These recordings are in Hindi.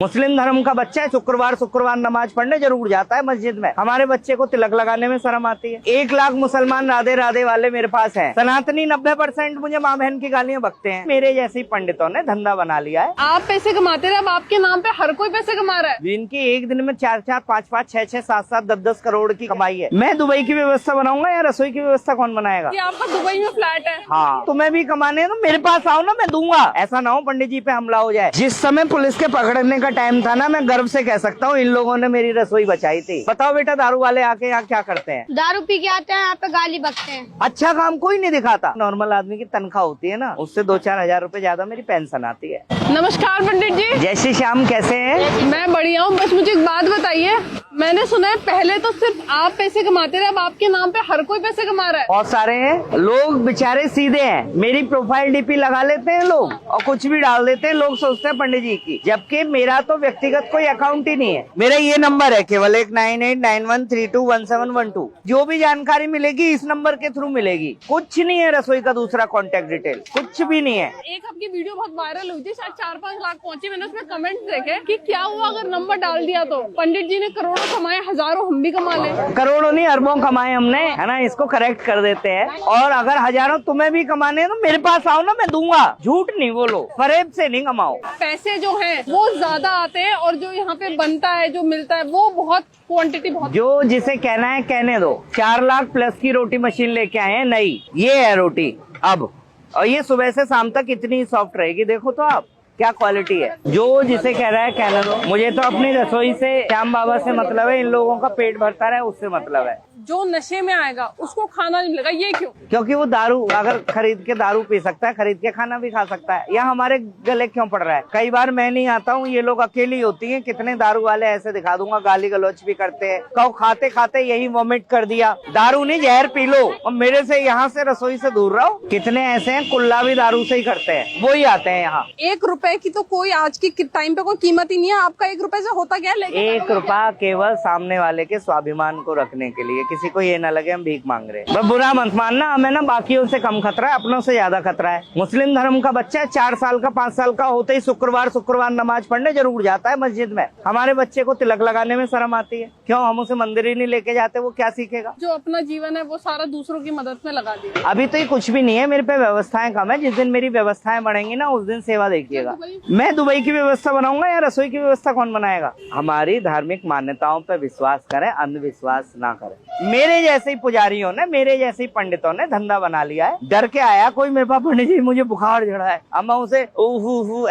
मुस्लिम धर्म का बच्चा है, शुक्रवार शुक्रवार नमाज पढ़ने जरूर जाता है मस्जिद में। हमारे बच्चे को तिलक लगाने में शर्म आती है। 1 लाख मुसलमान राधे राधे वाले मेरे पास हैं। सनातनी 90% मुझे माँ बहन की गालियाँ बकते हैं। मेरे जैसे ही पंडितों ने धंधा बना लिया है। आप पैसे कमाते रहे, अब आपके नाम पे हर कोई पैसे कमा रहा है। जिनकी एक दिन में 4-4, 5-5, 6-6, 7-7, 10-10 करोड़ की कमाई है। मैं दुबई की व्यवस्था बनाऊंगा या रसोई की व्यवस्था कौन बनाएगा? ये आपका दुबई में फ्लैट है। हाँ, तुम्हें भी कमाने हैं तो मेरे पास आओ ना, मैं दूंगा। ऐसा ना हो पंडित जी पे हमला हो जाए। जिस समय पुलिस के पकड़ने का टाइम था ना, मैं गर्व से कह सकता हूँ इन लोगों ने मेरी रसोई बचाई थी। बताओ बेटा, दारू वाले आके यहाँ क्या करते हैं? दारू पी के आते हैं, यहाँ पे गाली बकते हैं। अच्छा काम कोई नहीं दिखाता। नॉर्मल आदमी की तनख्वाह होती है ना, उससे 2-4 हजार रूपए ज्यादा मेरी पेंशन आती है। नमस्कार पंडित जी। जय श्री श्याम, कैसे हैं? मैं बढ़िया हूँ, बस मुझे एक बात बताइए। मैंने सुना है पहले तो सिर्फ आप पैसे कमाते रहे, अब आपके नाम पे हर कोई पैसे कमा रहा है। बहुत सारे हैं लोग, बेचारे सीधे हैं। मेरी प्रोफाइल डीपी लगा लेते हैं लोग और कुछ भी डाल देते हैं। लोग सोचते हैं पंडित जी की, जबकि मेरा तो व्यक्तिगत कोई अकाउंट ही नहीं है। मेरा ये नंबर है केवल 19891321712। जो भी जानकारी मिलेगी इस नंबर के थ्रू मिलेगी। कुछ नहीं है रसोई का दूसरा कॉन्टेक्ट डिटेल, कुछ भी नहीं है। एक आपकी वीडियो बहुत वायरल हुई थी, शायद 4-5 लाख पहुंची। मैंने उसमें कमेंट्स देखे कि क्या हुआ अगर नंबर डाल दिया तो। पंडित जी ने करोड़ों कमाए, हजारों हम भी कमा लें। करोड़ों नहीं अरबों कमाए हमने, है ना। इसको करेक्ट कर देते हैं। और अगर हजारों तुम्हें भी कमाने हैं तो मेरे पास आओ ना, मैं दूंगा। झूठ नहीं बोलो, फरेब से नहीं कमाओ। पैसे जो हैं वो ज्यादा आते हैं और जो यहाँ पे बनता है, जो मिलता है, वो बहुत क्वांटिटी बहुत। जो जिसे कहना है कहने दो। 4 लाख प्लस की रोटी मशीन लेके आए हैं नई, ये है रोटी अब। और ये सुबह से शाम तक इतनी सॉफ्ट रहेगी, देखो तो आप क्या क्वालिटी है। जो जिसे कह रहा है कहने दो। मुझे तो अपनी रसोई से, श्याम बाबा से मतलब है। इन लोगों का पेट भरता रहे उससे मतलब है। जो नशे में आएगा उसको खाना नहीं मिलेगा, ये क्यों? क्योंकि वो दारू अगर खरीद के दारू पी सकता है, खरीद के खाना भी खा सकता है। या हमारे गले क्यों पड़ रहा है? कई बार मैं नहीं आता हूँ, ये लोग अकेली होती हैं। कितने दारू वाले ऐसे दिखा दूंगा, गाली गलौच भी करते हैं। कहो खाते खाते यही वोमिट कर दिया। दारू नहीं, जहर पी लो और मेरे से यहाँ से रसोई से दूर रहो। कितने ऐसे हैं कुल्ला भी दारू से ही करते हैं, वो ही आते हैं यहाँ। 1 रुपए की तो कोई आज की टाइम पे कोई कीमत ही नहीं है। आपका 1 रुपए से होता क्या है? 1 रुपया केवल सामने वाले के स्वाभिमान को रखने के लिए। किसी को ये ना लगे हम भीख मांग रहे हैं। बुरा मत मानना, हमें ना बाकियों से कम खतरा है, अपनों से ज्यादा खतरा है। मुस्लिम धर्म का बच्चा है, 4 साल का 5 साल का होते ही शुक्रवार शुक्रवार नमाज पढ़ने जरूर जाता है मस्जिद में। हमारे बच्चे को तिलक लगाने में शर्म आती है। क्यों? हम उसे मंदिर ही नहीं लेके जाते, वो क्या सीखेगा? जो अपना जीवन है वो सारा दूसरों की मदद में लगा दिया। अभी तो ये कुछ भी नहीं है, मेरे पे व्यवस्थाएं कम है। जिस दिन मेरी व्यवस्थाएं बढ़ेंगी ना, उस दिन सेवा देखिएगा। मैं दुबई की व्यवस्था बनाऊंगा या रसोई की व्यवस्था कौन बनाएगा? हमारी धार्मिक मान्यताओं पर विश्वास करें, अंधविश्वास ना करें। मेरे जैसे ही पुजारियों ने, मेरे जैसे ही पंडितों ने धंधा बना लिया है। डर के आया कोई मेरे पास, पंडित जी मुझे बुखार चढ़ा है। अब मैं उसे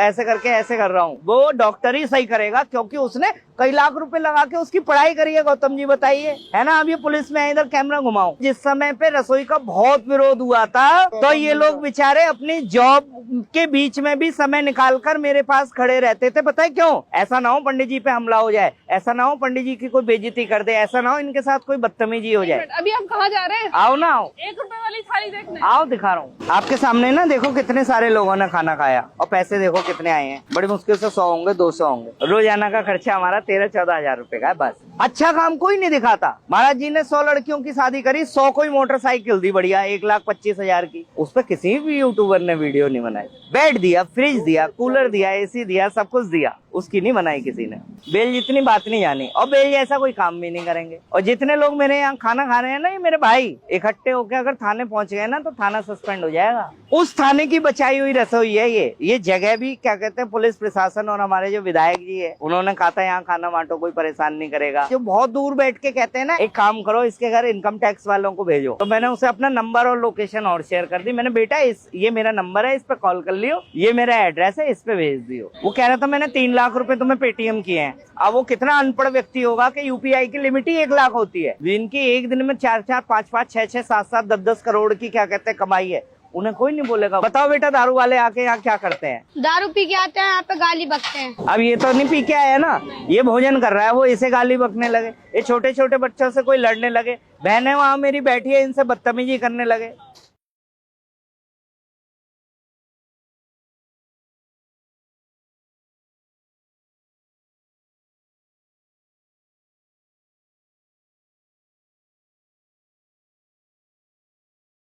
ऐसे करके ऐसे कर रहा हूँ। वो डॉक्टर ही सही करेगा, क्योंकि उसने कई लाख रुपए लगा के उसकी पढ़ाई करी है। गौतम जी बताइए, है ना। अब ये पुलिस में इधर कैमरा घुमाऊं। जिस समय पे रसोई का बहुत विरोध हुआ था, तो ये लोग बेचारे अपनी जॉब के बीच में भी समय निकालकर मेरे पास खड़े रहते थे। पता है क्यों? ऐसा ना हो पंडित जी पे हमला हो जाए, ऐसा ना हो पंडित जी की कोई बेइज्जती कर दे, ऐसा ना हो इनके साथ कोई बदतमीजी हो जाए। अभी आप कहाँ जा रहे हैं? आओ ना, आओ। 1 रुपए वाली थाली देखने आओ, दिखा रहा हूँ आपके सामने ना। देखो कितने सारे लोगों ने खाना खाया और पैसे देखो कितने आए हैं। बड़ी मुश्किल से 100 होंगे, 200 होंगे। रोजाना का खर्चा हमारा 13-14 हजार रूपए का है बस। अच्छा काम कोई नहीं दिखाता। महाराज जी ने 100 लड़कियों की शादी करी, 100 कोई मोटरसाइकिल दी बढ़िया 1,25,000 की। उस पर किसी भी यूट्यूबर ने वीडियो नहीं बनाई। बेड दिया, फ्रिज दिया, कूलर दिया, एसी दिया, सब कुछ दिया, उसकी नहीं बनाई किसी ने। बेल जितनी बात नहीं जानी, और बेल जैसा कोई काम भी नहीं करेंगे। और जितने लोग मेरे यहाँ खाना खा रहे हैं ना, ये मेरे भाई इकट्ठे होकर अगर थाने पहुंच गए ना, तो थाना सस्पेंड हो जाएगा। उस थाने की बचाई हुई रसोई है ये जगह भी क्या कहते हैं, पुलिस प्रशासन और हमारे जो विधायक जी है, उन्होंने कहा था यहाँ खाना बांटो, कोई परेशान नहीं करेगा। जो बहुत दूर बैठ के कहते हैं ना, एक काम करो इसके घर इनकम टैक्स वालों को भेजो, तो मैंने उसे अपना नंबर और लोकेशन और शेयर कर दी। मैंने बेटा ये मेरा नंबर है, इस पे कॉल कर लियो, ये मेरा एड्रेस है, इस पे भेज दियो। वो कह रहा था मैंने 3 लाख रुपए तुम्हें पेटीएम किए हैं। अब वो कितना अनपढ़ व्यक्ति होगा कि यूपीआई की लिमिट ही 1 लाख होती है। जिनकी एक दिन में 4-4, 5-5, 6-6, 7-7, 10-10 करोड़ की क्या कहते हैं कमाई है, उन्हें कोई नहीं बोलेगा। बताओ बेटा, दारू वाले आके यहाँ क्या करते हैं? दारू पी के आते हैं, यहाँ पे गाली बकते हैं। अब ये तो नहीं पी के आया ना, ये भोजन कर रहा है, वो इसे गाली बकने लगे। ये छोटे छोटे बच्चों से कोई लड़ने लगे, बहनें वहाँ मेरी बैठी है, इनसे बदतमीजी करने लगे।